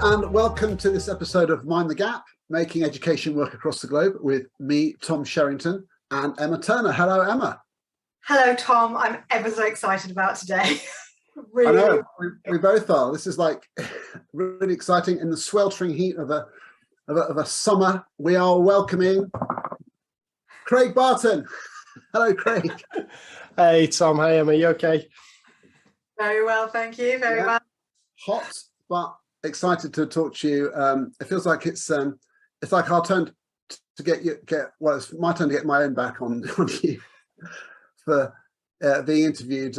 and welcome to this episode of Mind the Gap, making education work across the globe with me, Tom Sherrington, and Emma Turner. Hello, Emma. Hello, Tom. I'm ever so excited about today. Really. I know, we both are. This is like really exciting. In the sweltering heat of a summer, we are welcoming Craig Barton. Hello, Craig. Hey, Tom. Hey, Emma. You okay? Very well, thank you. Very well. Hot, but excited to talk to you. It feels like it's like our turn to well, it's my turn to get my own back on you for being interviewed.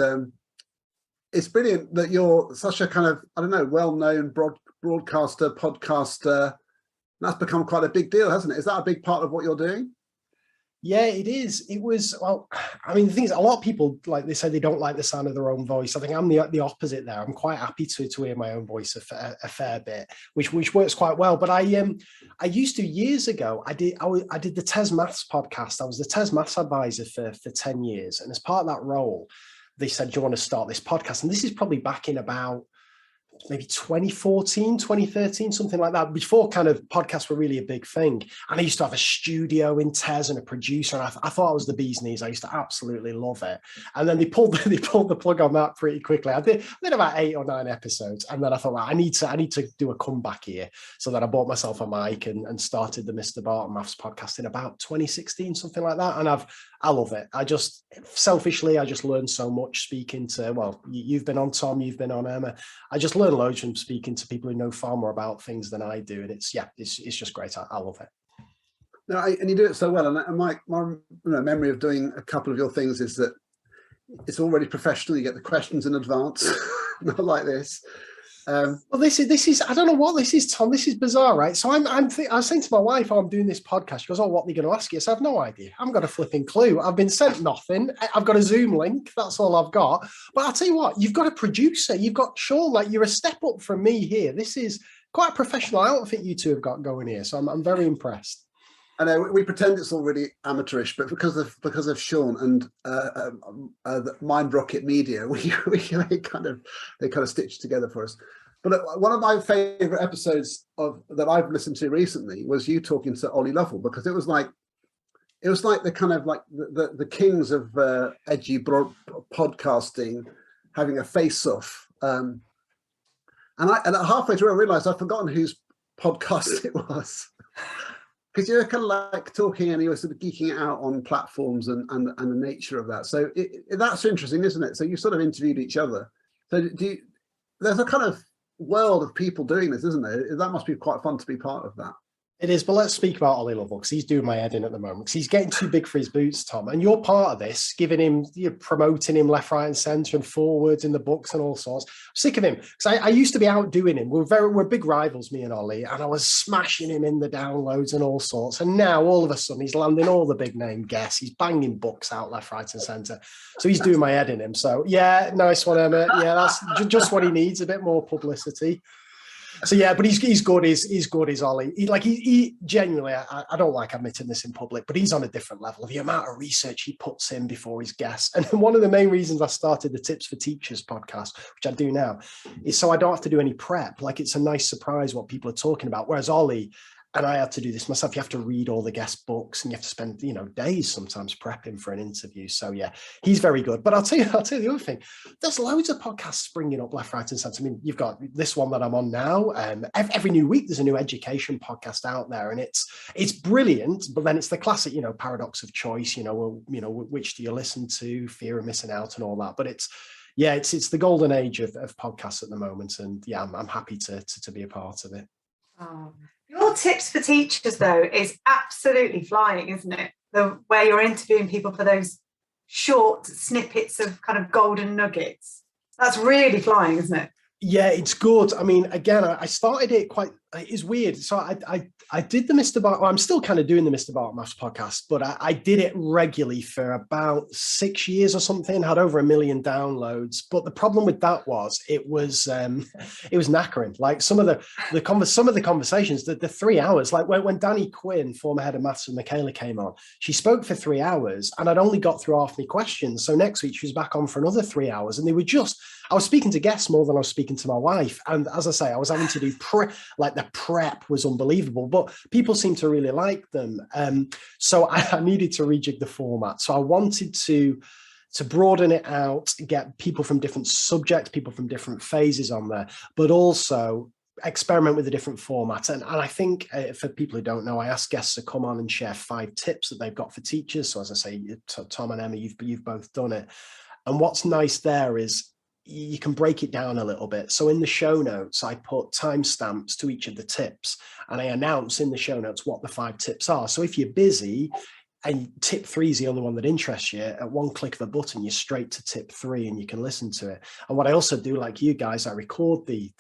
It's brilliant that you're such a kind of, I don't know, well-known broadcaster, podcaster. That's become quite a big deal, hasn't it? Is that a big part of what you're doing? Yeah, it is. It was, well, I mean, the thing is, a lot of people, like they say, they don't like the sound of their own voice. I think I'm the opposite there. I'm quite happy to hear my own voice a fair bit, which works quite well. But I used to, years ago, I did the TES Maths podcast. I was the TES Maths advisor for 10 years. And as part of that role, they said, do you want to start this podcast? And this is probably back in about maybe 2014, 2013, something like that, before kind of podcasts were really a big thing. And I used to have a studio in TES and a producer, and I thought I was the bee's knees. I used to absolutely love it. And then they pulled the plug on that pretty quickly. I did about 8 or 9 episodes. And then I thought, well, I need to do a comeback here. So then I bought myself a mic and started the Mr. Barton Maths podcast in about 2016, something like that. And I love it. I just learned so much speaking to, well, you've been on, Tom, you've been on, Emma. I just learned loads from speaking to people who know far more about things than I do. And it's just great. I love it. No, and you do it so well. And my memory of doing a couple of your things is that it's already professional. You get the questions in advance, not like this. Well, this is I don't know what this is, Tom. This is bizarre, right? So I was saying to my wife, I'm doing this podcast. She goes, oh, what are they going to ask you? So I have no idea. I haven't got a flipping clue. I've been sent nothing. I've got a Zoom link. That's all I've got. But I'll tell you what, you've got a producer. You've got Sean. Like, you're a step up from me here. This is quite a professional outfit you two have got going here. So I'm very impressed. I know we pretend it's already amateurish, but because of Sean and Mind Rocket Media, they kind of stitched together for us. But one of my favourite episodes that I've listened to recently was you talking to Ollie Lovell, because it was like the kind of like the kings of edgy podcasting having a face-off. And halfway through I realised I'd forgotten whose podcast it was. Because you're kind of like talking and you're sort of geeking it out on platforms and the nature of that. So that's interesting, isn't it? So you sort of interviewed each other. So there's a kind of world of people doing this, isn't there? That must be quite fun to be part of that. It is, but let's speak about Ollie Lovell, because he's doing my head in at the moment, because he's getting too big for his boots, Tom. And you're part of this, you're promoting him left, right, and centre, and forwards in the books and all sorts. I'm sick of him, because I used to be outdoing him. We're big rivals, me and Ollie, and I was smashing him in the downloads and all sorts. And now all of a sudden he's landing all the big name guests. He's banging books out left, right, and centre. So he's doing my head in him. So yeah, nice one, Emma. Yeah, that's just what he needs, a bit more publicity. So yeah, but he's good. He's good. He's Ollie. He genuinely. I don't like admitting this in public, but he's on a different level. The amount of research he puts in before his guests, and one of the main reasons I started the Tips for Teachers podcast, which I do now, is so I don't have to do any prep. Like, it's a nice surprise what people are talking about. Whereas Ollie, and I had to do this myself, you have to read all the guest books and you have to spend, days sometimes prepping for an interview. So yeah, he's very good. But I'll tell you the other thing. There's loads of podcasts springing up left, right, and centre. I mean, you've got this one that I'm on now. Every new week, there's a new education podcast out there, and it's brilliant. But then it's the classic, paradox of choice. Which do you listen to? Fear of missing out and all that. But it's the golden age of podcasts at the moment, and yeah, I'm happy to be a part of it. Oh. Your Tips for Teachers, though, is absolutely flying, isn't it? The way you're interviewing people for those short snippets of kind of golden nuggets. That's really flying, isn't it? Yeah, it's good. I mean, again, I started it quite it's weird. So I did the Mr. Barton, well, I'm still kind of doing the Mr. Barton Maths podcast, but I did it regularly for about 6 years or something, had over 1 million downloads. But the problem with that was it was knackering. Like some of the conversations, the 3 hours, like when Danny Quinn, former head of maths with Michaela, came on, she spoke for 3 hours and I'd only got through half my questions. So next week she was back on for another 3 hours, and I was speaking to guests more than I was speaking to my wife. And as I say, I was having to do the prep was unbelievable, but people seem to really like them. So I needed to rejig the format. So I wanted to broaden it out, get people from different subjects, people from different phases on there, but also experiment with a different format. And I think for people who don't know, I asked guests to come on and share 5 tips that they've got for teachers. So as I say, Tom and Emma, you've both done it. And what's nice there is you can break it down a little bit. So in the show notes, I put timestamps to each of the tips, and I announce in the show notes what the 5 tips are. So if you're busy and tip 3 is the only one that interests you, at one click of a button, you're straight to tip 3 and you can listen to it. And what I also do, like you guys, I record the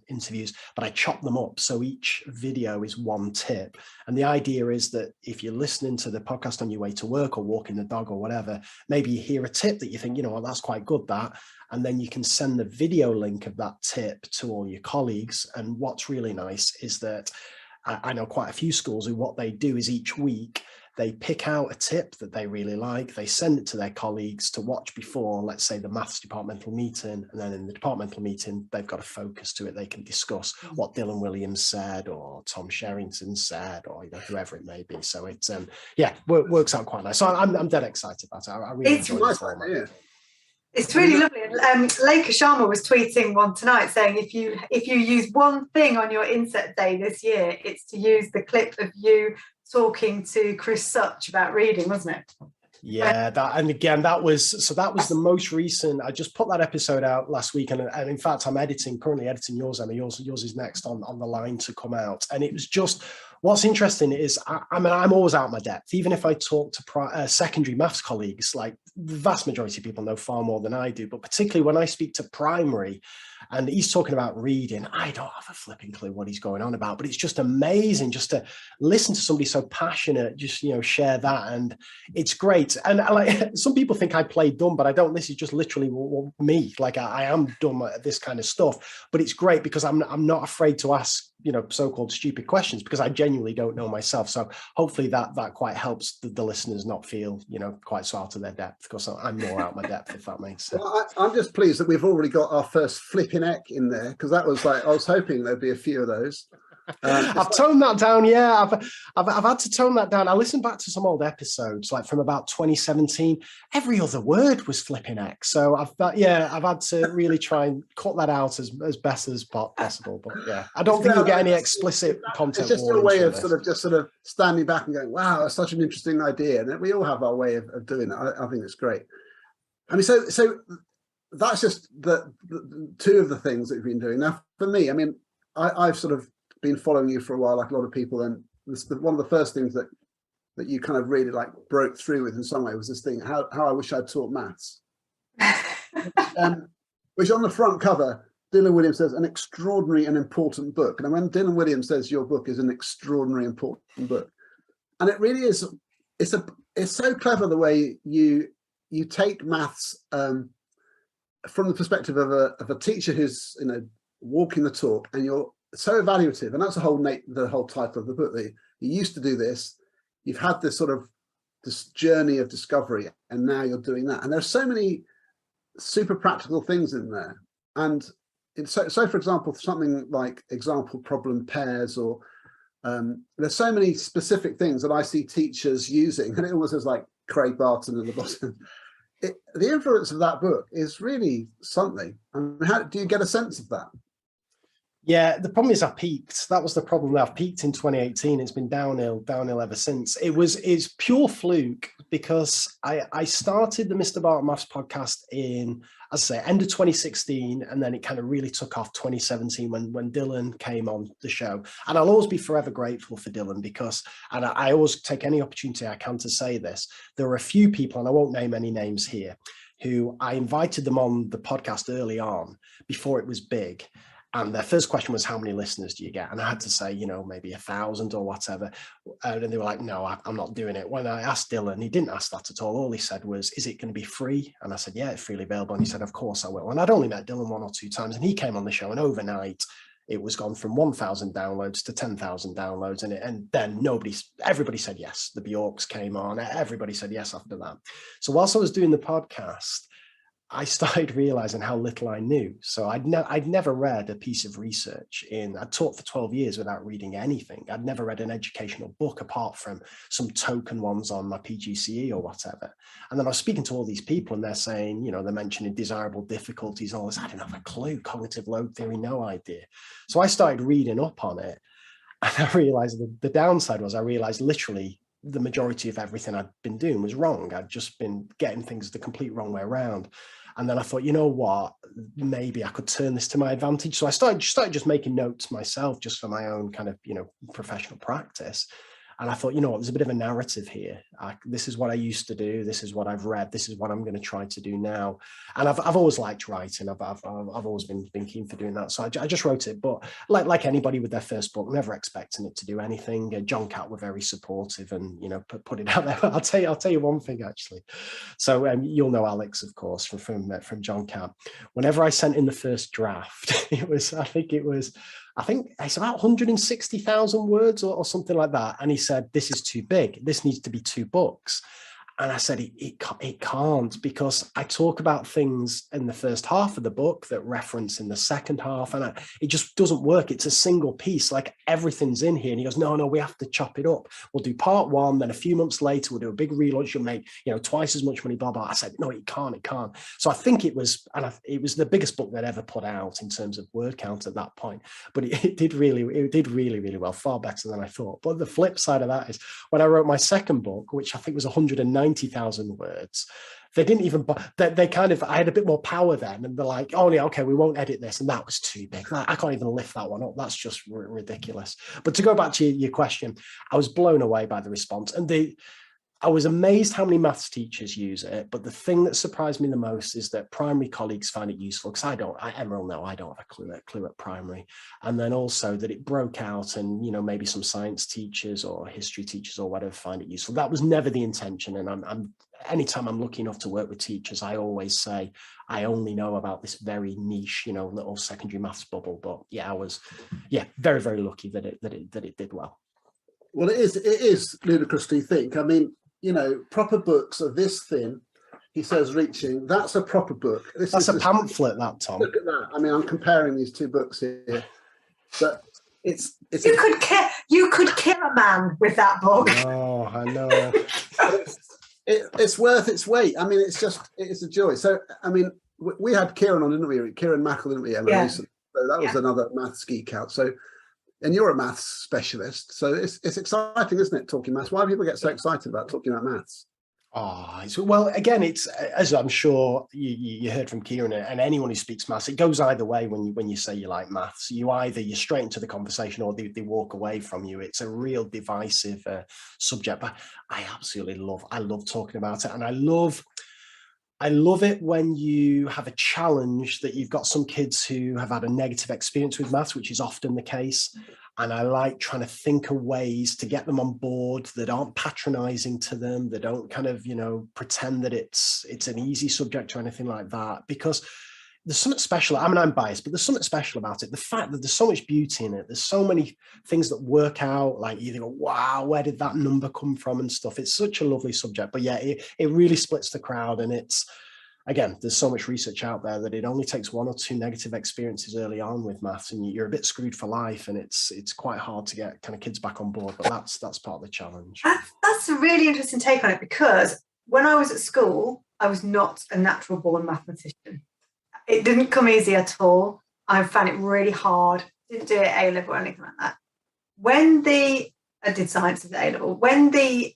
interviews, but I chop them up. So each video is 1 tip. And the idea is that if you're listening to the podcast on your way to work or walking the dog or whatever, maybe you hear a tip that you think, you know what, that's quite good, that. And then you can send the video link of that tip to all your colleagues. And what's really nice is that I know quite a few schools who what they do is each week, they pick out a tip that they really like, they send it to their colleagues to watch before, let's say, the maths departmental meeting. And then in the departmental meeting, they've got a focus to it. They can discuss what Dylan Williams said or Tom Sherrington said, or whoever it may be. So it's, works out quite nice. So I'm dead excited about it. I really enjoy it. Yeah. It's really lovely. Lekha Sharma was tweeting one tonight saying if you use one thing on your inset day this year, it's to use the clip of you talking to Chris Such about reading, wasn't it? Yeah, that was the most recent. I just put that episode out last week, and in fact, I'm currently editing yours, Emma. Yours is next on the line to come out, and it was just. What's interesting is, I'm always out of my depth. Even if I talk to secondary maths colleagues, like the vast majority of people know far more than I do, but particularly when I speak to primary and he's talking about reading, I don't have a flipping clue what he's going on about, but it's just amazing just to listen to somebody so passionate, just, share that. And it's great. And like some people think I play dumb, but I don't. This is just literally me. Like I am dumb at this kind of stuff, but it's great because I'm not afraid to ask, so-called stupid questions, because I genuinely don't know myself. So hopefully that quite helps the listeners not feel, quite so out of their depth, because I'm more out of my depth, if that makes sense. Well, I'm just pleased that we've already got our first flipping eck in there, because that was like, I was hoping there'd be a few of those. I've toned that down. Yeah, I've had to tone that down. I listened back to some old episodes, like from about 2017. Every other word was flipping X. So I've had to really try and cut that out as best as possible. But yeah, I don't think you'll get any explicit content. It's just a way of sort of standing back and going, "Wow, that's such an interesting idea." And we all have our way of doing it. I think it's great. I mean, so that's just the 2 of the things that we've been doing. Now, for me, I mean, I've sort of been following you for a while, like a lot of people, and one of the first things that you kind of really like broke through with in some way was this thing, how I wish I'd taught maths, which on the front cover, Dylan Williams says, an extraordinary and important book. And when Dylan Williams says your book is an extraordinary important book, and it really is, it's so clever the way you take maths from the perspective of a teacher who's walking the talk, and you're so evaluative, and that's the whole title of the book. That you used to do this, you've had this sort of this journey of discovery, and now you're doing that. And there's so many super practical things in there. And so for example, something like example problem pairs, or there's so many specific things that I see teachers using, and it almost is like Craig Barton at the bottom. The influence of that book is really something. I mean, how do you get a sense of that? Yeah, the problem is I peaked. That was the problem. I've peaked in 2018. It's been downhill ever since. It's pure fluke, because I started the Mr. Barton Maths podcast in, as I say, end of 2016, and then it kind of really took off 2017 when Dylan came on the show. And I'll always be forever grateful for Dylan, because, and I always take any opportunity I can to say this, there are a few people, and I won't name any names here, who I invited them on the podcast early on before it was big. And their first question was, how many listeners do you get? And I had to say, maybe 1,000 or whatever. And they were like, no, I'm not doing it. When I asked Dylan, he didn't ask that at all. All he said was, is it going to be free? And I said, yeah, it's freely available. And he said, of course I will. And I'd only met Dylan 1 or 2 times, and he came on the show, and overnight it was gone from 1,000 downloads to 10,000 downloads. And then everybody said yes. The Bjorks came on. Everybody said yes after that. So whilst I was doing the podcast, I started realizing how little I knew. So I'd never read a piece of research I'd taught for 12 years without reading anything. I'd never read an educational book apart from some token ones on my PGCE or whatever. And then I was speaking to all these people, and they're saying, they're mentioning desirable difficulties, all this. I didn't have a clue. Cognitive load theory, no idea. So I started reading up on it, and I realized the downside was I realized literally the majority of everything I'd been doing was wrong. I'd just been getting things the complete wrong way around. And then I thought, you know what, maybe I could turn this to my advantage. So I started just making notes myself, just for my own kind of, professional practice. And I thought, there's a bit of a narrative here. This is what I used to do. This is what I've read. This is what I'm going to try to do now. And I've always liked writing. I've always been keen for doing that. So I just wrote it. But like anybody with their first book, never expecting it to do anything. John Catt were very supportive, and put it out there. I'll tell you one thing actually. So you'll know Alex, of course, from John Catt. Whenever I sent in the first draft, I think it's about 160,000 words or something like that. And he said, this is too big. This needs to be 2 books. And I said, it can't, because I talk about things in the first half of the book that reference in the second half, and it just doesn't work. It's a single piece, like everything's in here. And he goes, no, we have to chop it up. We'll do part 1, then a few months later, we'll do a big relaunch. You'll make, twice as much money, blah, blah. I said, no, it can't. So I think it was the biggest book they'd ever put out in terms of word count at that point. But it did really, really well, far better than I thought. But the flip side of that is when I wrote my second book, which I think was 190,000 words, they didn't even, I had a bit more power then, and they're like, oh yeah, okay, we won't edit this. And that was too big. I can't even lift that one up. That's just ridiculous. But to go back to your question, I was blown away by the response. And I was amazed how many maths teachers use it. But the thing that surprised me the most is that primary colleagues find it useful, because Emerald, no, I don't have a clue at primary. And then also that it broke out, and, maybe some science teachers or history teachers or whatever find it useful. That was never the intention. And anytime I'm lucky enough to work with teachers, I always say, I only know about this very niche, little secondary maths bubble. But yeah, I was, very, very lucky that it did well. Well, it is ludicrous to think. I mean, proper books are this thin. He says reaching. That's a proper book. That's a pamphlet, that, Tom. Look at that. I mean, I'm comparing these 2 books here, but it's. You could kill a man with that book. Oh, I know. It's worth its weight. I mean, it's a joy. So, I mean, we had Kieran on, didn't we? Kieran Mackle, didn't we, Emma? Yeah. Recently. So that was another maths geek out. So, and you're a maths specialist, so it's exciting, isn't it, talking maths? Why do people get so excited about talking about maths? Well, again, it's, as I'm sure you heard from Kieran, and anyone who speaks maths, it goes either way when you say you like maths. You're straight into the conversation, or they walk away from you. It's a real divisive subject, but I love talking about it. And I love it when you have a challenge that you've got some kids who have had a negative experience with maths, which is often the case. And I like trying to think of ways to get them on board that aren't patronizing to them. They don't kind of, pretend that it's an easy subject or anything like that, because there's something special. I mean, I'm biased, but there's something special about it. The fact that there's so much beauty in it. There's so many things that work out, like you think, wow, where did that number come from and stuff. It's such a lovely subject. But yeah, it really splits the crowd. And it's, again, there's so much research out there that it only takes 1 or 2 negative experiences early on with maths, and you're a bit screwed for life. And it's quite hard to get kind of kids back on board. But that's part of the challenge. That's a really interesting take on it, because when I was at school, I was not a natural born mathematician. It didn't come easy at all. I found it really hard. Didn't do it at A-level or anything like that. I did science at A-level. When the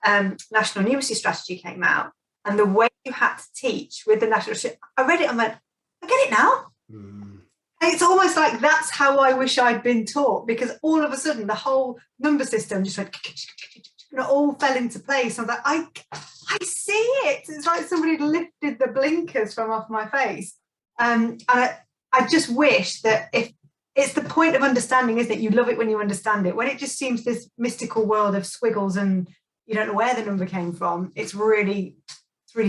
National Numeracy Strategy came out, and the way you had to teach with the national, I read it and went, I get it now. And it's almost like that's how I wish I'd been taught, because all of a sudden the whole number system just went, and it all fell into place. I was like, I see it. It's like somebody lifted the blinkers from off my face. And I just wish that if it's the point of understanding, isn't it? You love it when you understand it. When it just seems this mystical world of squiggles and you don't know where the number came from, it's really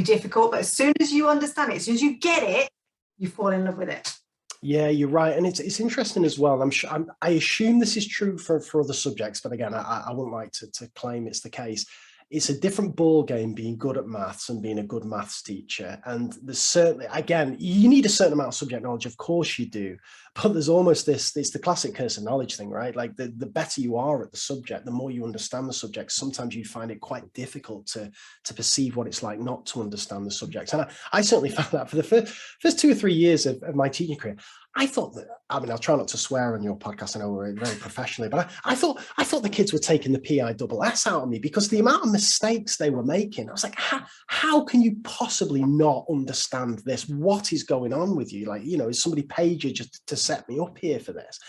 difficult. But as soon as you understand it, as soon as you get it, you fall in love with it. Yeah, you're right, and it's interesting as well. I assume this is true for other subjects, but again, I wouldn't like to claim it's the case. It's a different ball game being good at maths and being a good maths teacher. And there's certainly, again, you need a certain amount of subject knowledge, of course you do, but there's almost it's the classic curse of knowledge thing, right? Like the better you are at the subject, the more you understand the subject, sometimes you find it quite difficult to perceive what it's like not to understand the subject. And I certainly found that for the first 2 or 3 years of my teaching career. I thought that, I mean, I'll try not to swear on your podcast. I know we're very professionally, but I thought the kids were taking the PISS out of me because the amount of mistakes they were making. I was like, how can you possibly not understand this? What is going on with you? Like, is somebody paid you just to set me up here for this?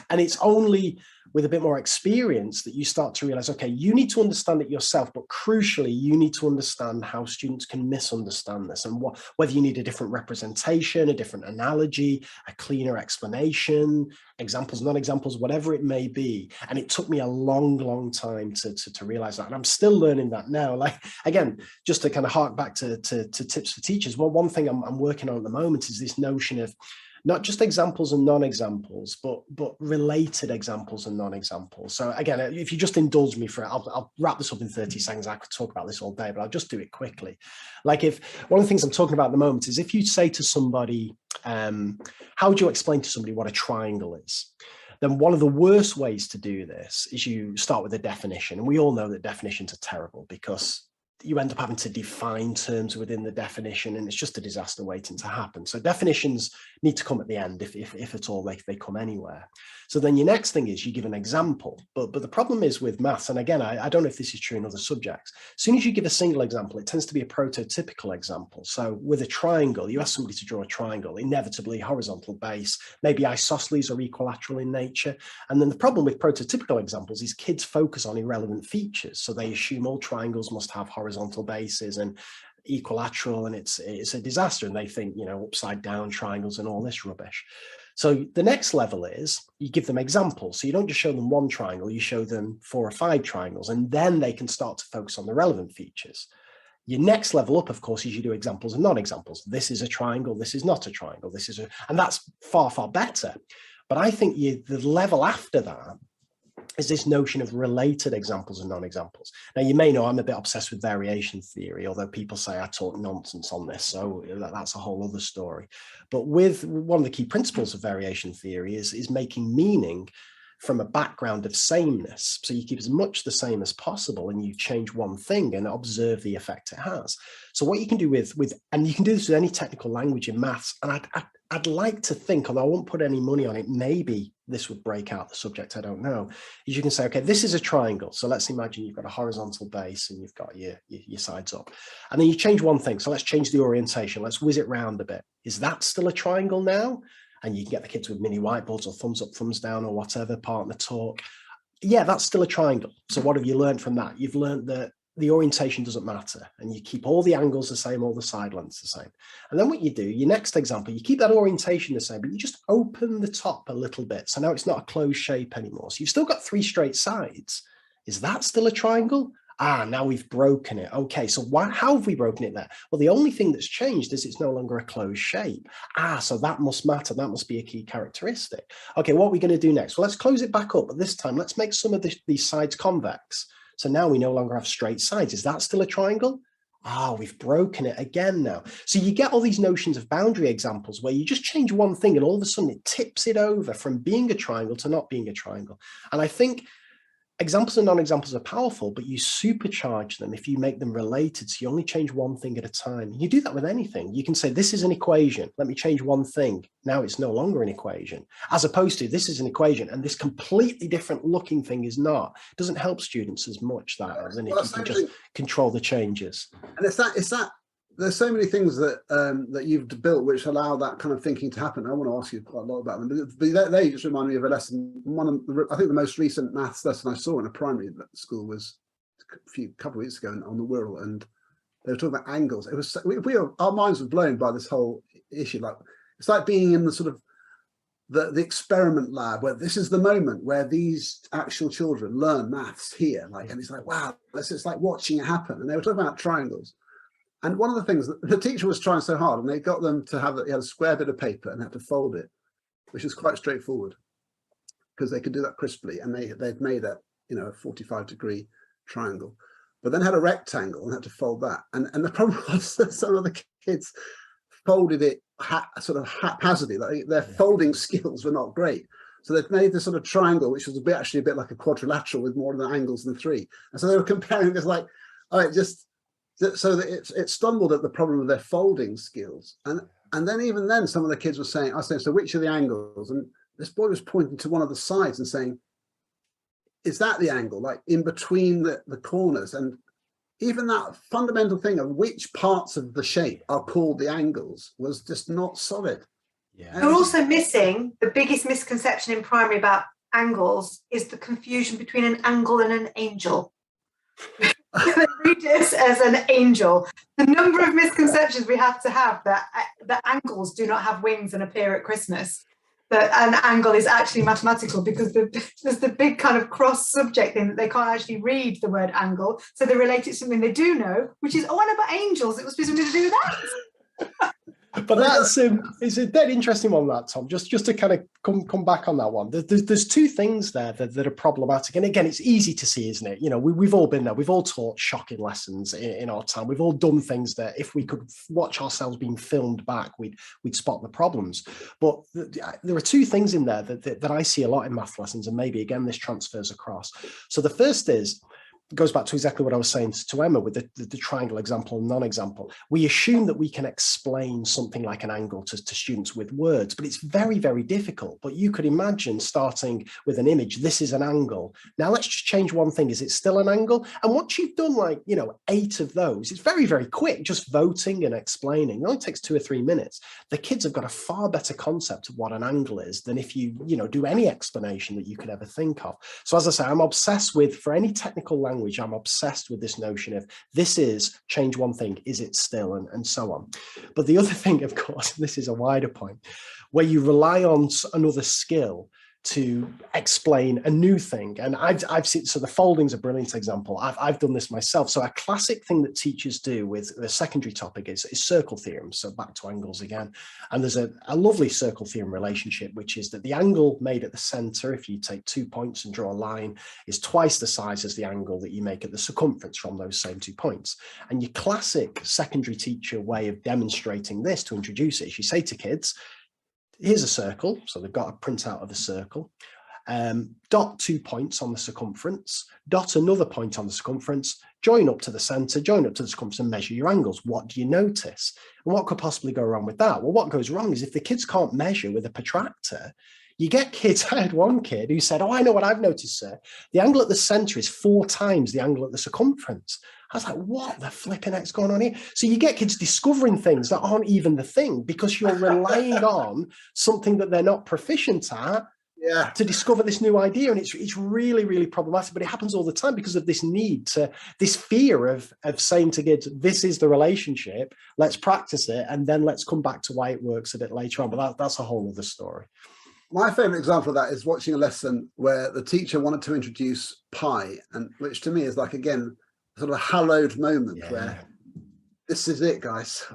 And it's only with a bit more experience that you start to realize, okay, you need to understand it yourself, but crucially, you need to understand how students can misunderstand this and whether you need a different representation, a different analogy, a cleaner explanation, examples, non-examples, whatever it may be. And it took me a long time to realize that. And I'm still learning that now. Like, again, just to kind of hark back to tips for teachers. Well, one thing I'm working on at the moment is this notion of not just examples and non-examples, but related examples and non-examples. So again, if you just indulge me for it, I'll wrap this up in 30 seconds. I could talk about this all day, but I'll just do it quickly. Like, if one of the things I'm talking about at the moment is if you say to somebody, how would you explain to somebody what a triangle is? Then one of the worst ways to do this is you start with a definition. And we all know that definitions are terrible because you end up having to define terms within the definition, and it's just a disaster waiting to happen. So definitions need to come at the end, if at all they come anywhere. So then your next thing is you give an example. But the problem is with maths, and again, I don't know if this is true in other subjects, as soon as you give a single example, it tends to be a prototypical example. So with a triangle, you ask somebody to draw a triangle, inevitably horizontal base, maybe isosceles or equilateral in nature. And then the problem with prototypical examples is kids focus on irrelevant features. So they assume all triangles must have horizontal bases and equilateral, and it's a disaster. And they think, upside down triangles and all this rubbish. So the next level is you give them examples. So you don't just show them one triangle, you show them 4 or 5 triangles, and then they can start to focus on the relevant features. Your next level up, of course, is you do examples and non-examples. This is a triangle, this is not a triangle, and that's far better. But I think the level after that is this notion of related examples and non-examples. Now, you may know I'm a bit obsessed with variation theory, although people say I talk nonsense on this, so that's a whole other story. But with one of the key principles of variation theory is making meaning from a background of sameness. So you keep as much the same as possible and you change one thing and observe the effect it has. So what you can do and you can do this with any technical language in maths, and I'd like to think, although I won't put any money on it, maybe this would break out the subject, I don't know, is you can say, okay, this is a triangle. So let's imagine you've got a horizontal base and you've got your sides up. And then you change one thing. So let's change the orientation. Let's whiz it round a bit. Is that still a triangle now? And you can get the kids with mini whiteboards or thumbs up, thumbs down or whatever, partner talk. Yeah, that's still a triangle. So what have you learned from that? You've learned that the orientation doesn't matter and you keep all the angles the same, all the side lengths the same. And then what you do, your next example, you keep that orientation the same, but you just open the top a little bit. So now it's not a closed shape anymore. So you've still got 3 straight sides. Is that still a triangle? Now we've broken it. Okay, so how have we broken it there? Well, the only thing that's changed is it's no longer a closed shape. So that must matter. That must be a key characteristic. Okay, what are we going to do next? Well, let's close it back up, but this time let's make some of these sides convex. So now we no longer have straight sides. Is that still a triangle? We've broken it again now. So you get all these notions of boundary examples where you just change one thing and all of a sudden it tips it over from being a triangle to not being a triangle. And I think examples and non-examples are powerful, but you supercharge them if you make them related. So you only change one thing at a time. You do that with anything. You can say, this is an equation. Let me change one thing. Now it's no longer an equation, as opposed to this is an equation and this completely different looking thing is not. It doesn't help students as much than if you can just control the changes. And it's that there's so many things that that you've built which allow that kind of thinking to happen. I want to ask you quite a lot about them, but they just remind me of a lesson. I think the most recent maths lesson I saw in a primary school was a couple of weeks ago on the Wirral, and they were talking about angles. It was our minds were blown by this whole issue. Like it's like being in the sort of the experiment lab, where this is the moment where these actual children learn maths here, like, and it's like, wow, it's like watching it happen. And they were talking about triangles. And one of the things that the teacher was trying so hard, and they got them to have a square bit of paper and had to fold it, which is quite straightforward because they could do that crisply, and they'd made a, you know, a 45-degree triangle, but then had a rectangle and had to fold that. And the problem was that some of the kids folded it sort of haphazardly. Like their folding skills were not great. So they've made this sort of triangle, which was actually a bit like a quadrilateral with more of the angles than 3. And so they were comparing this like, all right, just so that it stumbled at the problem of their folding skills. And then even then, some of the kids were saying, I was saying, so which are the angles? And this boy was pointing to one of the sides and saying, is that the angle, like in between the corners? And even that fundamental thing of which parts of the shape are called the angles was just not solid. Yeah. You're also missing the biggest misconception in primary about angles is the confusion between an angle and an angel. They read this as an angel. The number of misconceptions we have that angles do not have wings and appear at Christmas. That an angle is actually mathematical, because there's the big kind of cross subject thing that they can't actually read the word angle, so they relate it to something they do know, which is, oh, I know about angels, it must be something to do with that. But that's it's a dead interesting one, that, Tom. Just to kind of come back on that one. There's two things there that are problematic, and again, it's easy to see, isn't it? You know, we've all been there. We've all taught shocking lessons in our time. We've all done things that if we could watch ourselves being filmed back, we'd spot the problems. But there are two things in there that I see a lot in math lessons, and maybe again this transfers across. So the first goes back to exactly what I was saying to Emma with the triangle example and non-example. We assume that we can explain something like an angle to students with words, but it's very, very difficult. But you could imagine starting with an image, this is an angle. Now let's just change one thing. Is it still an angle? And once you've done 8 of those, it's very, very quick, just voting and explaining. It only takes 2 or 3 minutes. The kids have got a far better concept of what an angle is than if you do any explanation that you could ever think of. So as I say, I'm obsessed with, for any technical language, I'm obsessed with this notion of this is change one thing, is it still, and so on. But the other thing, of course, this is a wider point, where you rely on another skill to explain a new thing. And I've seen, so the folding's a brilliant example. I've done this myself. So a classic thing that teachers do with a secondary topic is circle theorems. So back to angles again. And there's a lovely circle theorem relationship, which is that the angle made at the center, if you take 2 points and draw a line, is twice the size as the angle that you make at the circumference from those same 2 points. And your classic secondary teacher way of demonstrating this, to introduce it, is you say to kids, here's a circle, so they've got a printout of a circle, dot 2 points on the circumference, dot another point on the circumference, join up to the center, join up to the circumference, and measure your angles. What do you notice? And what could possibly go wrong with that? Well, what goes wrong is if the kids can't measure with a protractor, you get kids. I had one kid who said, oh, I know what I've noticed, sir. The angle at the center is 4 times the angle at the circumference. I was like, what the flipping heck's going on here? So you get kids discovering things that aren't even the thing, because you're relying on something that they're not proficient at to discover this new idea. And it's really, really problematic, but it happens all the time because of this need to, this fear of saying to kids, this is the relationship, let's practice it, and then let's come back to why it works a bit later on. But that's a whole other story. My favorite example of that is watching a lesson where the teacher wanted to introduce pi, and which to me is like, again, sort of a hallowed moment where this is it, guys.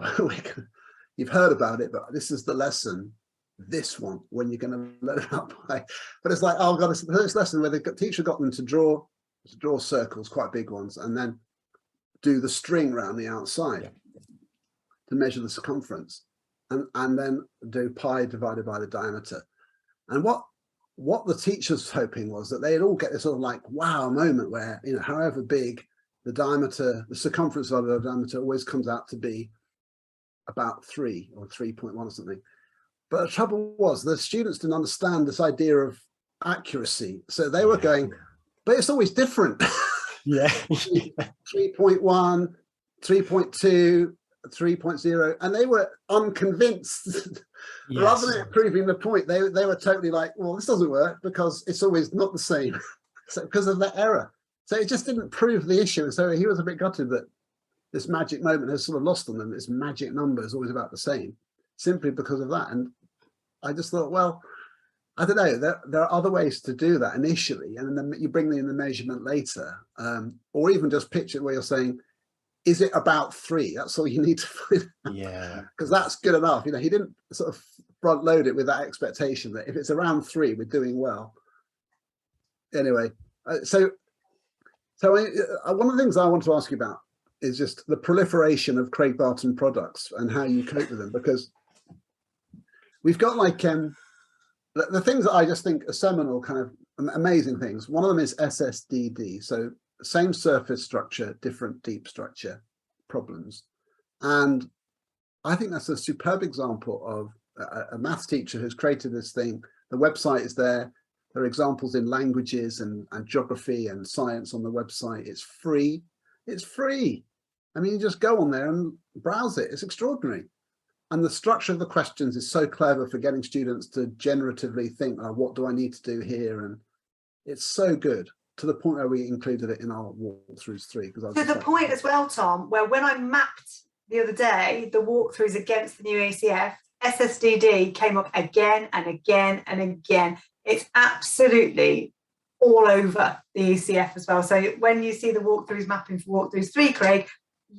You've heard about it, but this is the lesson, this one, when you're going to learn about pi. But it's like, oh God, it's this lesson where the teacher got them to draw circles, quite big ones, and then do the string around the outside to measure the circumference, and then do pi divided by the diameter. And what the teacher's hoping was that they'd all get this sort of like wow moment where, however big the diameter, the circumference of the diameter always comes out to be about 3 or 3.1 or something. But the trouble was the students didn't understand this idea of accuracy. So they were going, but it's always different. 3.1, 3.2, 3.0, and they were unconvinced. Rather than proving the point, they were totally like, well, this doesn't work because it's always not the same. So because of that error. So it just didn't prove the issue. And so he was a bit gutted that this magic moment has sort of lost on them. This magic number is always about the same, simply because of that. And I just thought, well, I don't know, there are other ways to do that initially, and then you bring in the measurement later, or even just picture where you're saying, is it about 3? That's all you need to find out. Yeah. Because that's good enough. You know, he didn't sort of front load it with that expectation that if it's around 3, we're doing well. Anyway, so one of the things I want to ask you about is just the proliferation of Craig Barton products and how you cope with them, because we've got like the things that I just think are seminal, kind of amazing things. One of them is SSDD. So same surface structure, different deep structure problems. And I think that's a superb example of a maths teacher who's created this thing. The website is there. There are examples in languages and geography and science on the website. It's free. It's free. I mean, you just go on there and browse it. It's extraordinary. And the structure of the questions is so clever for getting students to generatively think, oh, what do I need to do here? And it's so good, to the point where we included it in our walkthroughs 3. To the point as well, Tom, where when I mapped the other day the walkthroughs against the new ACF, SSDD came up again and again and again. It's absolutely all over the ECF as well. So when you see the walkthroughs mapping for walkthroughs 3, Craig,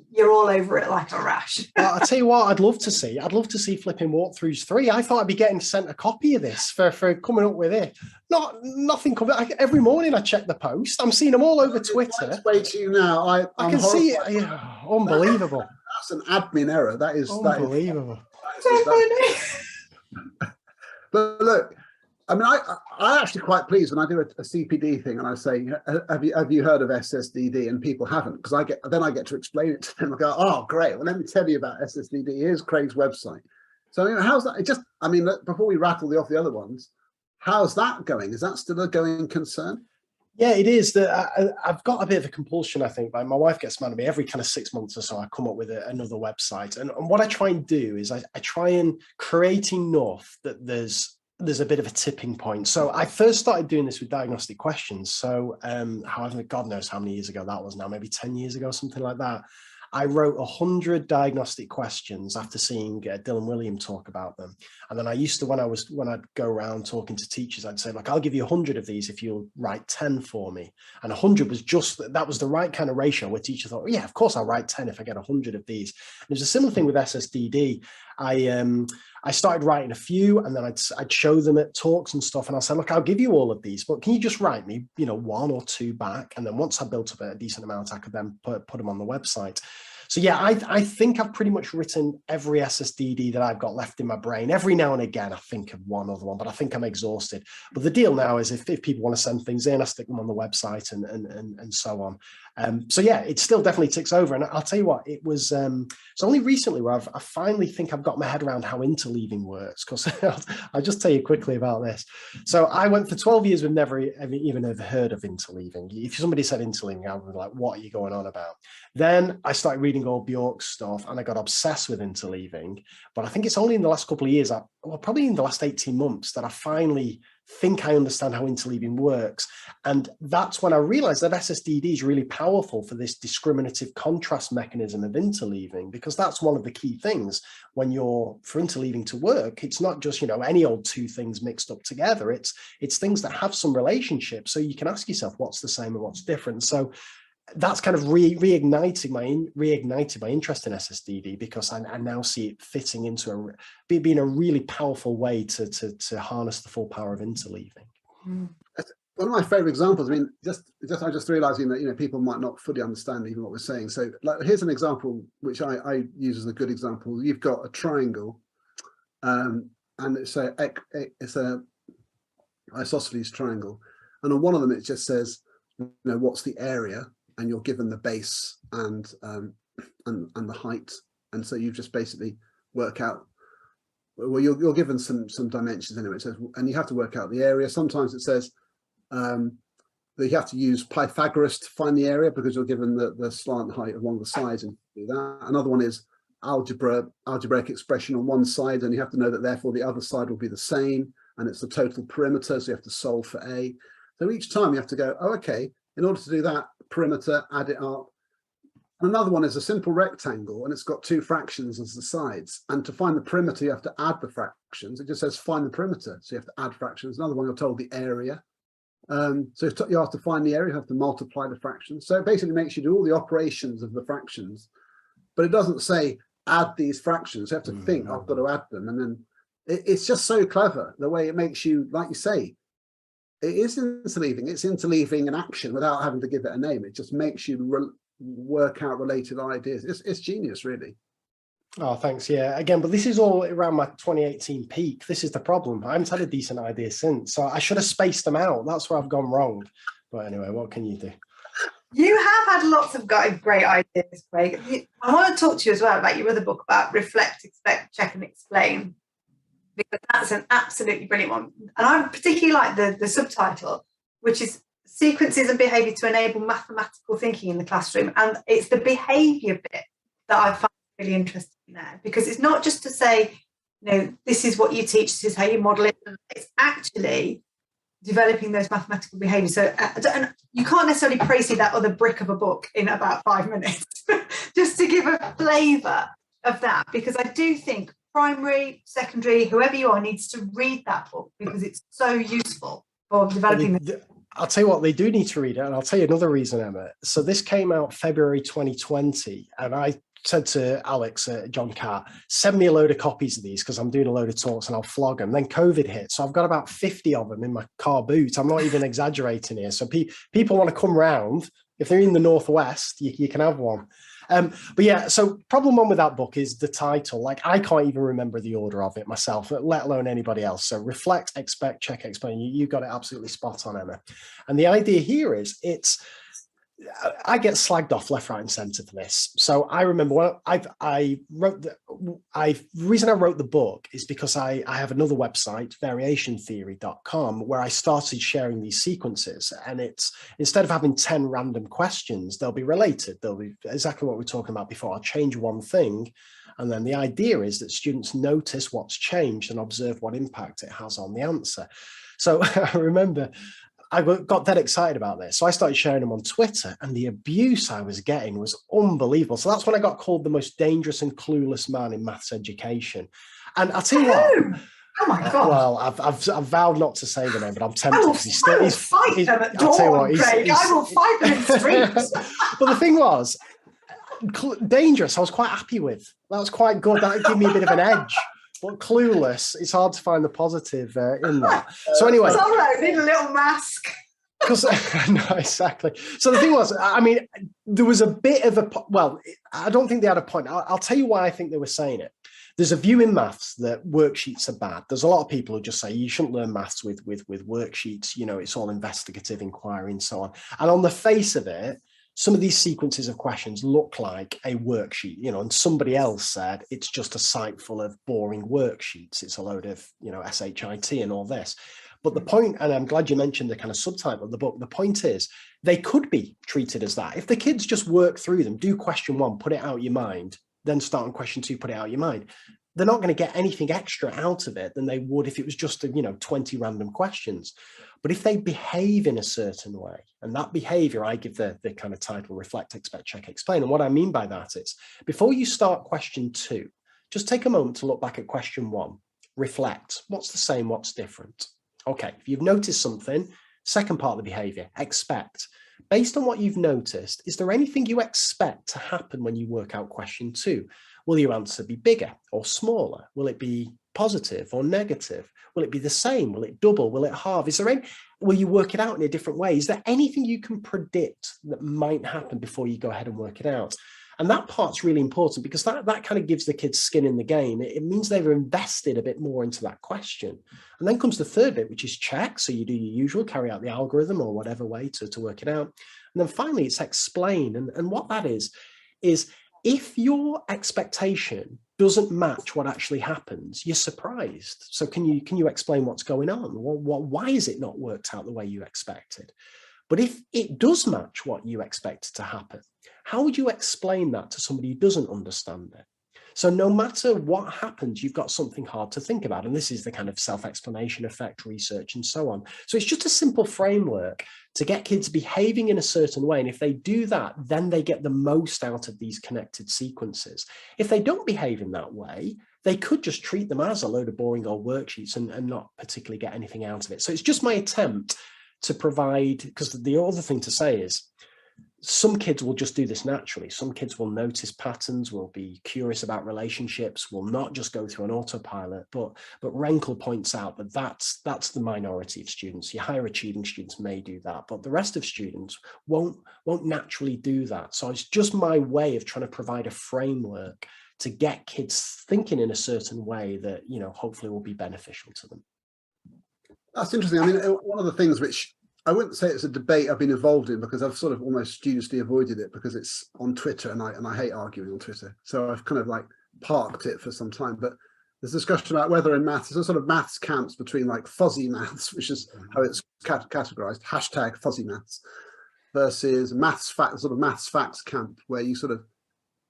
you're all over it like a rash. Well, I'll tell you what, I'd love to see flipping walkthroughs 3. I thought I'd be getting sent a copy of this for coming up with it. Nothing coming. Every morning I check the post. I'm seeing them all over Twitter. Wait to you now. I can see it. Yeah, unbelievable. That's an admin error. That is unbelievable. But look, I mean, I actually quite pleased when I do a CPD thing and I say, have you heard of SSDD? And people haven't, because I get to explain it to them. I go, oh, great. Well, let me tell you about SSDD. Here's Craig's website. So, you know, how's that? Before we rattle off the other ones, how's that going? Is that still a going concern? Yeah, it is. I've got a bit of a compulsion, I think. My wife gets mad at me every kind of 6 months or so. I come up with another website. And what I try and do is I try and create enough that there's a bit of a tipping point. So I first started doing this with diagnostic questions. So however, God knows how many years ago that was now, maybe 10 years ago, something like that. I wrote 100 diagnostic questions after seeing Dylan William talk about them. And then I used to, when I'd go around talking to teachers, I'd say, look, I'll give you 100 of these if you'll write 10 for me. And 100 was that was the right kind of ratio where teachers thought, well, yeah, of course I'll write 10 if I get 100 of these. And there's a similar thing with SSDD. I started writing a few, and then I'd show them at talks and stuff. And I'll say, look, I'll give you all of these, but can you just write me, 1 or 2 back? And then once I built up a decent amount, I could then put them on the website. So yeah, I think I've pretty much written every SSDD that I've got left in my brain. Every now and again, I think of one other one, but I think I'm exhausted. But the deal now is if people want to send things in, I stick them on the website and so on. So yeah, it still definitely ticks over. And I'll tell you what, it was it's only recently where I finally think I've got my head around how interleaving works, because I'll just tell you quickly about this. So I went for 12 years with never even heard of interleaving. If somebody said interleaving, I would be like, what are you going on about? Then I started reading all Bjork's stuff and I got obsessed with interleaving. But I think it's only in the last couple of years, probably in the last 18 months, that I finally think I understand how interleaving works. And that's when I realized that SSDD is really powerful for this discriminative contrast mechanism of interleaving, because that's one of the key things when for interleaving to work. It's not just, any old 2 things mixed up together. It's things that have some relationship. So you can ask yourself what's the same and what's different. So that's kind of reignited my interest in SSDD, because I now see it fitting into being a really powerful way to harness the full power of interleaving. One of my favorite examples. I mean, I just realizing that people might not fully understand even what we're saying. So, like, here's an example which I use as a good example. You've got a triangle, and it's a isosceles triangle, and on one of them it just says, what's the area? And you're given the base and the height, and so you just basically work out. Well, you're given some dimensions anyway. It says, and you have to work out the area. Sometimes it says that you have to use Pythagoras to find the area, because you're given the slant height of one of the sides, and do that. Another one is algebraic expression on one side, and you have to know that therefore the other side will be the same, and it's the total perimeter, so you have to solve for A. So each time you have to go, oh, okay, in order to do that perimeter, add it up, Another one is a simple rectangle, and it's got two fractions as the sides. And to find the perimeter, you have to add the fractions. It just says find the perimeter, so you have to add fractions. Another one, you're told the area. So you have to find the area, you have to multiply the fractions. So it basically makes you do all the operations of the fractions, but it doesn't say add these fractions. You have to think, I've got to add them. And then it's just so clever, the way it makes you, like you say, it is interleaving. It's interleaving an action without having to give it a name. It just makes you work out related ideas. It's genius, really. Oh, thanks. Yeah, again, but this is all around my 2018 peak. This is the problem. I haven't had a decent idea since, so I should have spaced them out. That's where I've gone wrong. But anyway, what can you do? You have had lots of great ideas, Craig. I want to talk to you as well about your other book about reflect, expect, check and explain, because that's an absolutely brilliant one. And I particularly like the subtitle, which is Sequences and Behaviour to Enable Mathematical Thinking in the Classroom. And it's the behaviour bit that I find really interesting there, because it's not just to say, this is what you teach, this is how you model it. It's actually developing those mathematical behaviours. So you can't necessarily praise that other brick of a book in about 5 minutes, just to give a flavour of that, because I do think primary, secondary, whoever you are needs to read that book, because it's so useful for developing. I'll tell you what, they do need to read it. And I'll tell you another reason, Emma. So this came out February 2020, and I said to Alex, John Carr, send me a load of copies of these because I'm doing a load of talks and I'll flog them. Then COVID hit. So I've got about 50 of them in my car boot. I'm not even exaggerating here. So people want to come round. If they're in the Northwest, you can have one. But yeah, so problem one with that book is the title. Like, I can't even remember the order of it myself, let alone anybody else. So reflect, expect, check, explain. You got it absolutely spot on, Emma. And the idea here is I get slagged off left, right, and centre for this. So I remember when I wrote the reason I wrote the book is because I have another website, variationtheory.com, where I started sharing these sequences. And it's, instead of having 10 random questions, they'll be related. They'll be exactly what we were talking about before. I'll change one thing. And then the idea is that students notice what's changed and observe what impact it has on the answer. So I remember I got that excited about this. So I started sharing them on Twitter, and the abuse I was getting was unbelievable. So that's when I got called the most dangerous and clueless man in maths education. And I'll tell you what. Oh my God. Well, I've vowed not to say the name, but I'm tempted. I will fight them at dawn, Craig. I will fight them in streets. But the thing was, dangerous, I was quite happy with. That was quite good. That gave me a bit of an edge. But clueless, it's hard to find the positive in that. So anyway, it's all right. Need a little mask. Because no, exactly. So the thing was, I mean, there was a bit of I don't think they had a point. I'll tell you why I think they were saying it. There's a view in maths that worksheets are bad. There's a lot of people who just say you shouldn't learn maths with worksheets. It's all investigative inquiry and so on. And on the face of it, some of these sequences of questions look like a worksheet, and somebody else said it's just a site full of boring worksheets. It's a load of, SHIT and all this. But the point, and I'm glad you mentioned the kind of subtitle of the book, the point is they could be treated as that. If the kids just work through them, do question one, put it out your mind, then start on question two, put it out your mind, they're not going to get anything extra out of it than they would if it was just 20 random questions. But if they behave in a certain way, and that behavior, I give the kind of title, reflect, expect, check, explain. And what I mean by that is, before you start question two, just take a moment to look back at question one, reflect, what's the same, what's different? Okay, if you've noticed something, second part of the behavior, expect. Based on what you've noticed, is there anything you expect to happen when you work out question two? Will your answer be bigger or smaller? Will it be positive or negative? Will it be the same? Will it double? Will it halve? Will you work it out in a different way? Is there anything you can predict that might happen before you go ahead and work it out? And that part's really important, because that kind of gives the kids skin in the game. It means they've invested a bit more into that question. And then comes the third bit, which is check. So you do your usual, carry out the algorithm or whatever way to work it out. And then finally, it's explain. And what that is if your expectation doesn't match what actually happens, you're surprised. So can you explain what's going on? Why is it not worked out the way you expected? But if it does match what you expected to happen, how would you explain that to somebody who doesn't understand it? So no matter what happens, you've got something hard to think about. And this is the kind of self-explanation effect research and so on. So it's just a simple framework to get kids behaving in a certain way. And if they do that, then they get the most out of these connected sequences. If they don't behave in that way, they could just treat them as a load of boring old worksheets and not particularly get anything out of it. So it's just my attempt to provide, because the other thing to say is, some kids will just do this naturally. Some kids will notice patterns, will be curious about relationships, will not just go through an autopilot. But Renkel points out that that's the minority of students. Your higher achieving students may do that, but the rest of students won't naturally do that. So it's just my way of trying to provide a framework to get kids thinking in a certain way that, you know, hopefully will be beneficial to them. That's interesting. I mean, one of the things which I wouldn't say it's a debate I've been involved in, because I've sort of almost studiously avoided it because it's on Twitter, and I hate arguing on Twitter. So I've kind of like parked it for some time. But there's discussion about whether in maths, there's a sort of maths camps between like fuzzy maths, which is how it's categorized, hashtag fuzzy maths, versus maths facts, sort of maths facts camp, where you sort of,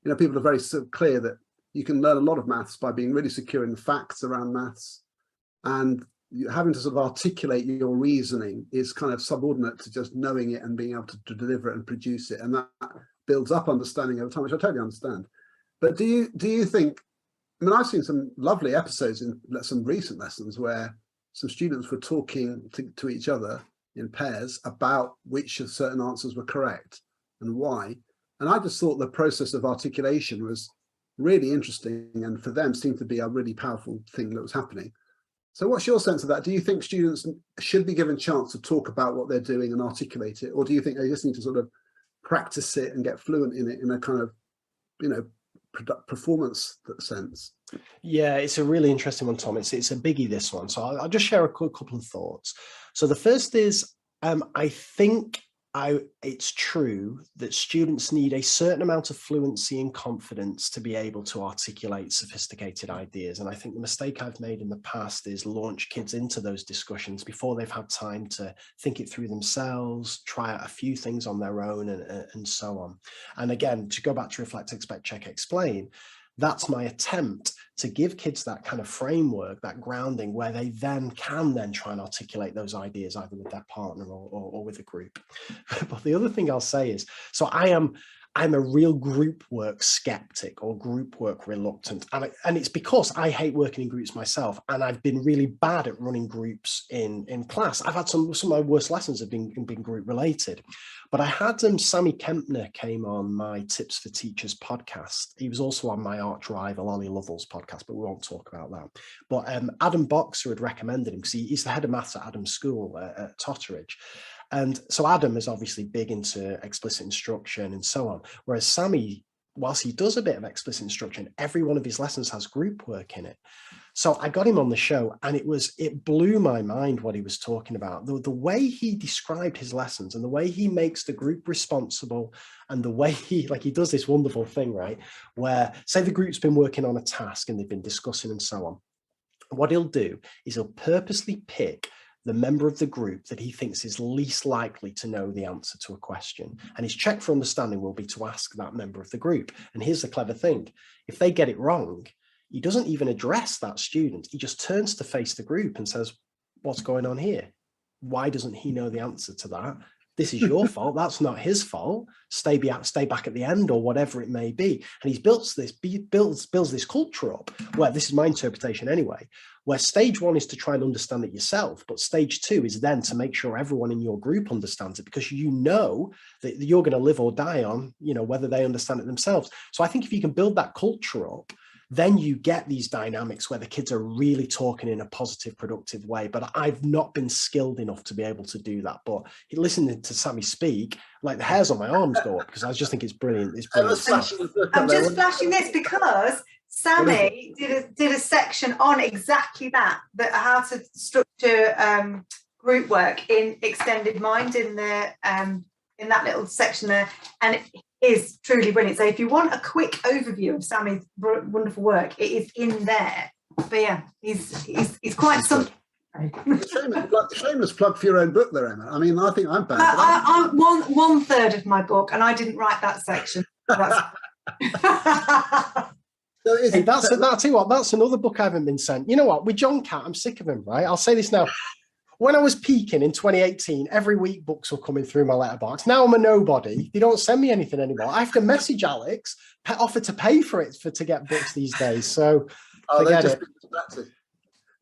you know, people are very sort of clear that you can learn a lot of maths by being really secure in the facts around maths, and having to sort of articulate your reasoning is kind of subordinate to just knowing it and being able to deliver it and produce it, and that builds up understanding over time, which I totally understand. But do you think, I mean, I've seen some lovely episodes in some recent lessons where some students were talking to each other in pairs about which of certain answers were correct and why, and I just thought the process of articulation was really interesting, and for them seemed to be a really powerful thing that was happening. So what's your sense of that? Do you think students should be given a chance to talk about what they're doing and articulate it? Or do you think they just need to sort of practice it and get fluent in it in a kind of, you know, performance sense? Yeah, it's a really interesting one, Tom. It's a biggie, this one. So I'll just share a quick couple of thoughts. So the first is, I think it's true that students need a certain amount of fluency and confidence to be able to articulate sophisticated ideas. And I think the mistake I've made in the past is launch kids into those discussions before they've had time to think it through themselves, try out a few things on their own, and so on. And again, to go back to reflect, expect, check, explain, that's my attempt to give kids that kind of framework, that grounding, where they then can try and articulate those ideas either with their partner or with a group. But the other thing I'll say is, so I'm a real group work skeptic or group work reluctant. And it's because I hate working in groups myself. And I've been really bad at running groups in class. I've had some of my worst lessons have been group related. But I had Sammy Kempner came on my Tips for Teachers podcast. He was also on my arch rival Ollie Lovell's podcast, but we won't talk about that. But Adam Boxer had recommended him because he's the head of maths at Adam's school at Totteridge. And so Adam is obviously big into explicit instruction and so on. Whereas Sammy, whilst he does a bit of explicit instruction, every one of his lessons has group work in it. So I got him on the show, and it blew my mind what he was talking about. The way he described his lessons and the way he makes the group responsible, and the way he does this wonderful thing, right? Where, say the group's been working on a task and they've been discussing and so on. What he'll do is he'll purposely pick the member of the group that he thinks is least likely to know the answer to a question. And his check for understanding will be to ask that member of the group. And here's the clever thing. If they get it wrong, he doesn't even address that student. He just turns to face the group and says, what's going on here? Why doesn't he know the answer to that? This is your fault. That's not his fault. Stay back at the end, or whatever it may be. And he builds this culture up where, this is my interpretation anyway, where stage one is to try and understand it yourself. But stage two is then to make sure everyone in your group understands it, because you know that you're going to live or die on, you know, whether they understand it themselves. So I think if you can build that culture up, then you get these dynamics where the kids are really talking in a positive, productive way. But I've not been skilled enough to be able to do that. But listening to Sammy speak, like the hairs on my arms go up, because I just think it's brilliant. It's brilliant. I'm just flashing this because Sammy did a section on exactly that how to structure group work in Extended Mind in that little section there, and it is truly brilliant. So if you want a quick overview of Sammy's wonderful work, it is in there. But yeah, he's quite something. Shameless plug for your own book there, Emma. I mean, I think I'm bad. I'm one third of my book, and I didn't write that section. So Hey, that's another book I haven't been sent. You know what? With John Catt, I'm sick of him, right? I'll say this now. When I was peaking in 2018, every week books were coming through my letterbox. Now I'm a nobody. They don't send me anything anymore. I have to message Alex, offer to pay for it to get books these days. So forget it.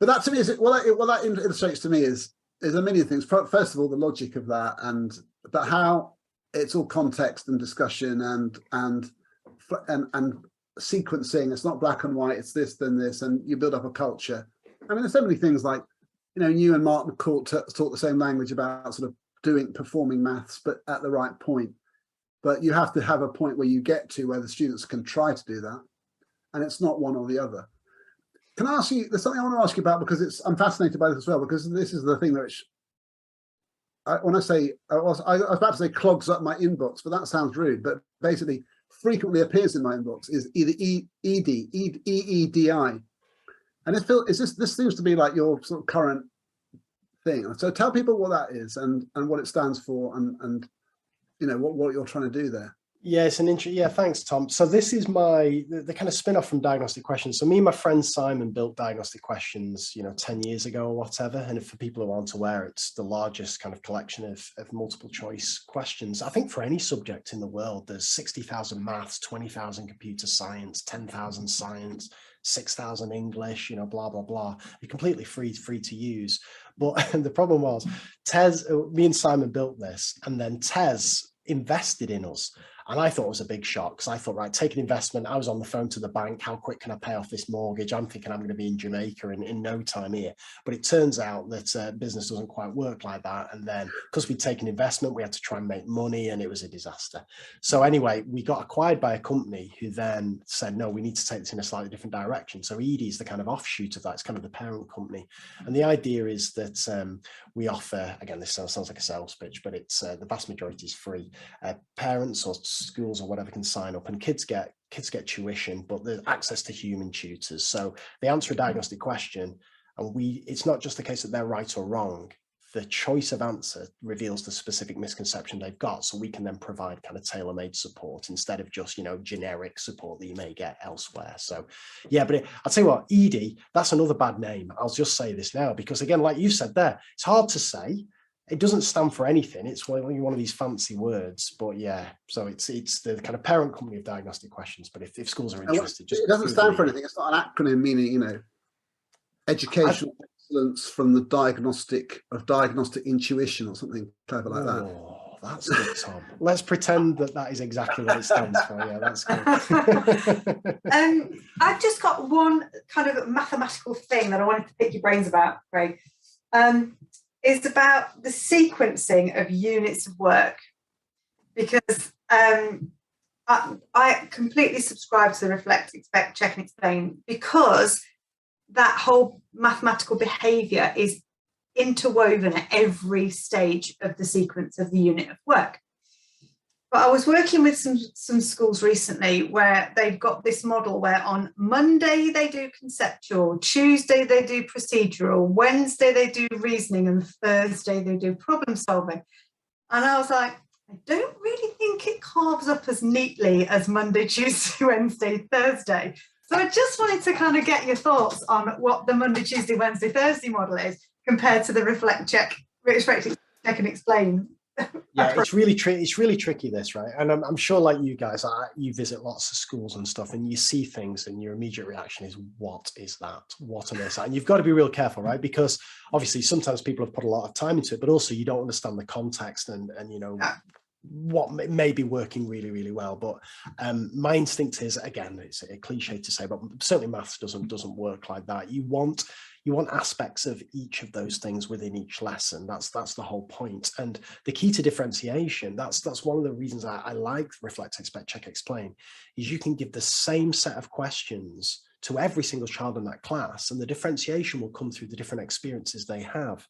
But that to me is what that illustrates to me is a million things. First of all, the logic of that, but how it's all context and discussion and sequencing. It's not black and white. It's this, then this, and you build up a culture. I mean, there's so many things like, you and Martin talk the same language about sort of performing maths, but at the right point. But you have to have a point where you get to where the students can try to do that, and it's not one or the other. Can I ask you? There's something I want to ask you about because I'm fascinated by this as well, because this is the thing which I was about to say clogs up my inbox, but that sounds rude. But basically, frequently appears in my inbox is either EEDI, and this seems to be like your sort of current thing. So tell people what that is and what it stands for, and what you're trying to do there. Yeah, it's thanks, Tom. So this is the kind of spin-off from Diagnostic Questions. So me and my friend Simon built Diagnostic Questions, 10 years ago or whatever. And for people who aren't aware, it's the largest kind of collection of multiple choice questions. I think for any subject in the world, there's 60,000 maths, 20,000 computer science, 10,000 science, 6,000 English, blah, blah, blah. You're completely free to use. But the problem was me and Simon built this, and then Tez invested in us. And I thought it was a big shock because I thought, right, take an investment. I was on the phone to the bank. How quick can I pay off this mortgage? I'm thinking I'm going to be in Jamaica in no time here. But it turns out that business doesn't quite work like that. And then because we'd taken investment, we had to try and make money, and it was a disaster. So anyway, we got acquired by a company who then said, no, we need to take this in a slightly different direction. So ED is the kind of offshoot of that. It's kind of the parent company. And the idea is that we offer, again, this sounds like a sales pitch, but it's the vast majority is free. Parents or schools or whatever can sign up, and kids get tuition, but there's access to human tutors. So they answer a diagnostic question, and it's not just the case that they're right or wrong. The choice of answer reveals the specific misconception they've got, so we can then provide kind of tailor-made support instead of just generic support that you may get elsewhere. So yeah, but I'll tell you what, ED, that's another bad name. I'll just say this now because, again, like you said there, it's hard to say. It doesn't stand for anything. It's one of these fancy words, but yeah. So it's the kind of parent company of Diagnostic Questions. But if schools are interested, it doesn't stand for anything. It's not an acronym meaning educational excellence from the diagnostic intuition or something clever like that. Oh, that's good, Tom. Let's pretend that is exactly what it stands for. Yeah, that's good. I've just got one kind of mathematical thing that I wanted to pick your brains about, Craig. Is about the sequencing of units of work, because I completely subscribe to the reflect, expect, check and explain, because that whole mathematical behaviour is interwoven at every stage of the sequence of the unit of work. But I was working with some schools recently where they've got this model where on Monday they do conceptual, Tuesday they do procedural, Wednesday they do reasoning, and Thursday they do problem solving. And I was like, I don't really think it carves up as neatly as Monday, Tuesday, Wednesday, Thursday. So I just wanted to kind of get your thoughts on what the Monday, Tuesday, Wednesday, Thursday model is compared to the reflect, check and explain. Yeah, it's really tricky, this, right? And I'm sure, like you guys, you visit lots of schools and stuff, and you see things, and your immediate reaction is, what is that? What am I saying? And you've got to be real careful, right? Because obviously sometimes people have put a lot of time into it, but also you don't understand the context and what may be working really, really well. But my instinct is, again, it's a cliche to say, but certainly maths doesn't work like that. You want aspects of each of those things within each lesson. That's the whole point. And the key to differentiation, that's one of the reasons I like reflect, expect, check, explain, is you can give the same set of questions to every single child in that class, and the differentiation will come through the different experiences they have.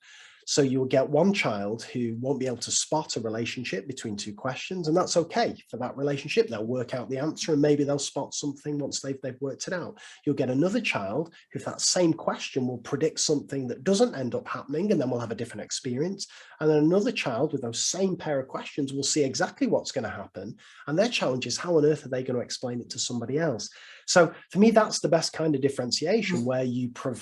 So you'll get one child who won't be able to spot a relationship between two questions, and that's okay for that relationship. They'll work out the answer, and maybe they'll spot something once they've worked it out. You'll get another child who, if that same question, will predict something that doesn't end up happening, and then we'll have a different experience. And then another child with those same pair of questions will see exactly what's going to happen, and their challenge is, how on earth are they going to explain it to somebody else? So for me, that's the best kind of differentiation, where you kind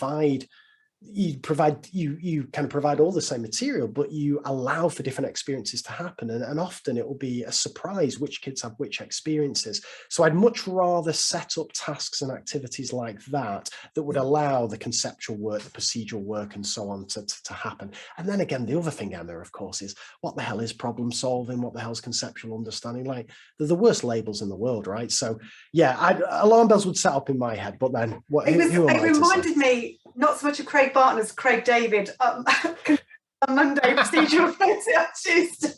of provide all the same material, but you allow for different experiences to happen, and often it will be a surprise which kids have which experiences. So I'd much rather set up tasks and activities like that would allow the conceptual work, the procedural work, and so on to happen. And then again, the other thing, Emma, of course, is what the hell is problem solving? What the hell is conceptual understanding? Like, they're the worst labels in the world, right? So yeah, alarm bells would set up in my head, but then it reminded me not so much of Craig Barton as Craig David on Monday, procedural things on Tuesday.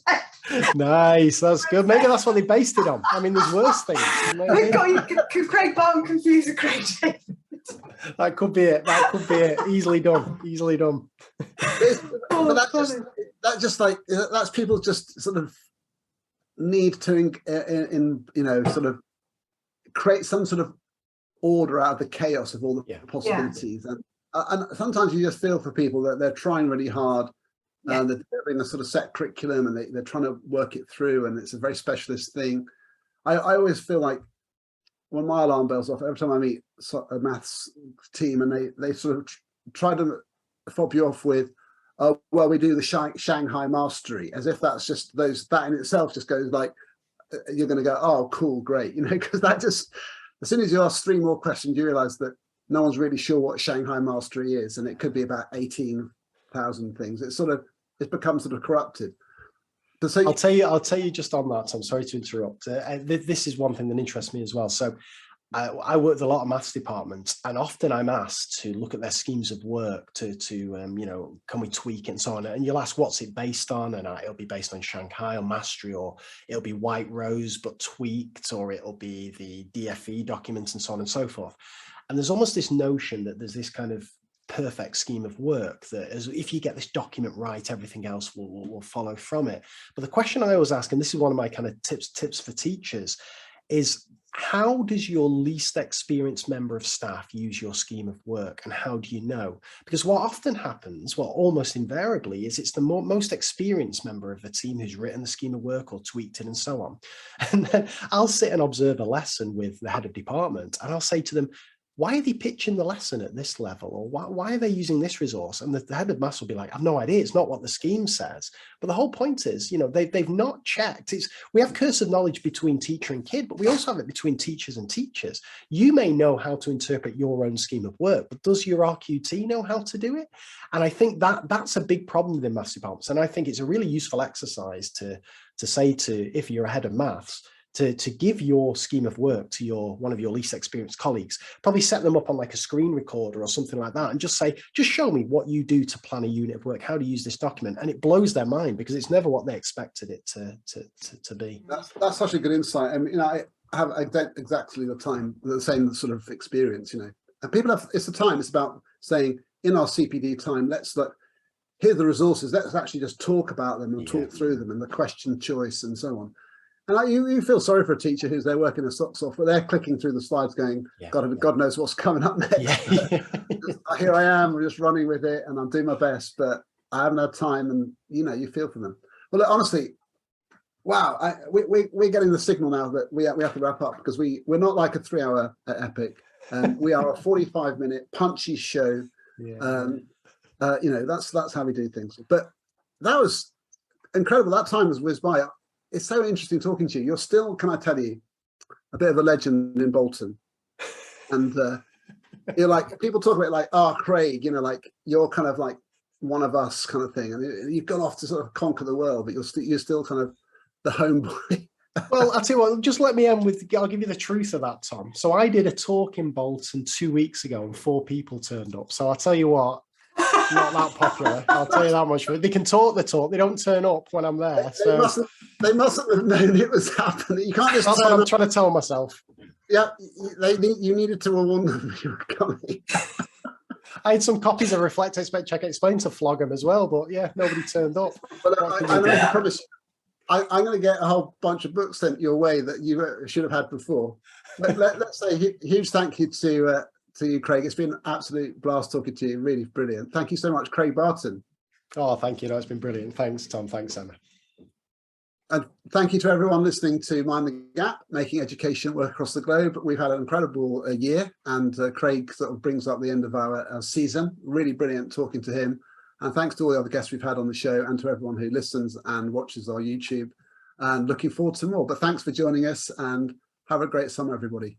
Nice, that's good. Maybe that's what they based it on. I mean, there's worse things. Could Craig Barton confuse with Craig David? That could be it. That could be it. Easily done. Easily done. But that's people just sort of need to sort of create some sort of order out of the chaos of all the possibilities. And sometimes you just feel for people that they're trying really hard, and they're doing a sort of set curriculum, and they're trying to work it through, and it's a very specialist thing. I always feel like when my alarm bells off, every time I meet a maths team, and they sort of try to fob you off with, oh, well, we do the Shanghai mastery, as if that's just that in itself just goes like, you're going to go, oh, cool, great, because that just, as soon as you ask 3 more questions, you realize that no one's really sure what Shanghai mastery is, and it could be about 18,000 things. It's become sort of corrupted. So I'll tell you just on that. I'm sorry to interrupt. This is one thing that interests me as well. So I work with a lot of maths departments, and often I'm asked to look at their schemes of work to can we tweak it and so on. And you'll ask, what's it based on? And it'll be based on Shanghai or mastery, or it'll be White Rose but tweaked, or it'll be the DFE documents and so on and so forth. And there's almost this notion that there's this kind of perfect scheme of work that if you get this document right, everything else will follow from it. But the question I always ask, and this is one of my kind of tips for teachers, is how does your least experienced member of staff use your scheme of work, and how do you know? Because what often happens, well, almost invariably, is it's the most experienced member of the team who's written the scheme of work or tweaked it and so on. And then I'll sit and observe a lesson with the head of department, and I'll say to them, why are they pitching the lesson at this level? Or why are they using this resource? And the head of maths will be like, I've no idea. It's not what the scheme says. But the whole point is, they've not checked. We have curse of knowledge between teacher and kid, but we also have it between teachers and teachers. You may know how to interpret your own scheme of work, but does your RQT know how to do it? And I think that's a big problem within maths departments. And I think it's a really useful exercise to say to, if you're a head of maths, to give your scheme of work to one of your least experienced colleagues, probably set them up on like a screen recorder or something like that, and just say, just show me what you do to plan a unit of work. How do you use this document? And it blows their mind, because it's never what they expected it to be. That's such a good insight. I mean, I have exactly the same sort of experience, and people have, it's about saying, in our CPD time, here's the resources, let's actually just talk about them and talk through them, and the question choice and so on. And you feel sorry for a teacher who's there working their socks off, but they're clicking through the slides going, God knows what's coming up next. Here I am, we're just running with it, and I'm doing my best, but I haven't had time, and you feel for them. Well, look, honestly, wow, we're getting the signal now that we have to wrap up, because we're not like a 3-hour epic. We are a 45-minute punchy show. That's how we do things. But that was incredible. That time has whizzed by. It's so interesting talking to you. You're still, can I tell you, a bit of a legend in Bolton. And you're like, people talk about it like, Craig, like you're kind of like one of us kind of thing. And you've gone off to sort of conquer the world, but you're still kind of the homeboy. Well, I'll tell you what, just let me end with, I'll give you the truth of that, Tom. So I did a talk in Bolton 2 weeks ago, and 4 people turned up. So I'll tell you what, not that popular. I'll tell you that much. They can talk the talk. They don't turn up when I'm there. So they mustn't have known it was happening. You can't just. That's what I'm trying to tell myself. Yeah, you needed to warn them you were coming. I had some copies of Reflect, Expect, Check, Explain to flog them as well, but yeah, nobody turned up. Well, I promise you, I'm going to get a whole bunch of books sent your way that you should have had before. Let's say a huge thank you to you, Craig. It's been an absolute blast talking to you. Really brilliant. Thank you so much, Craig Barton. Oh, thank you. No, it's been brilliant. Thanks, Tom. Thanks, Emma. And thank you to everyone listening to Mind the Gap, making education work across the globe. We've had an incredible year, and Craig sort of brings up the end of our season. Really brilliant talking to him. And thanks to all the other guests we've had on the show, and to everyone who listens and watches our YouTube. And looking forward to more. But thanks for joining us, and have a great summer, everybody.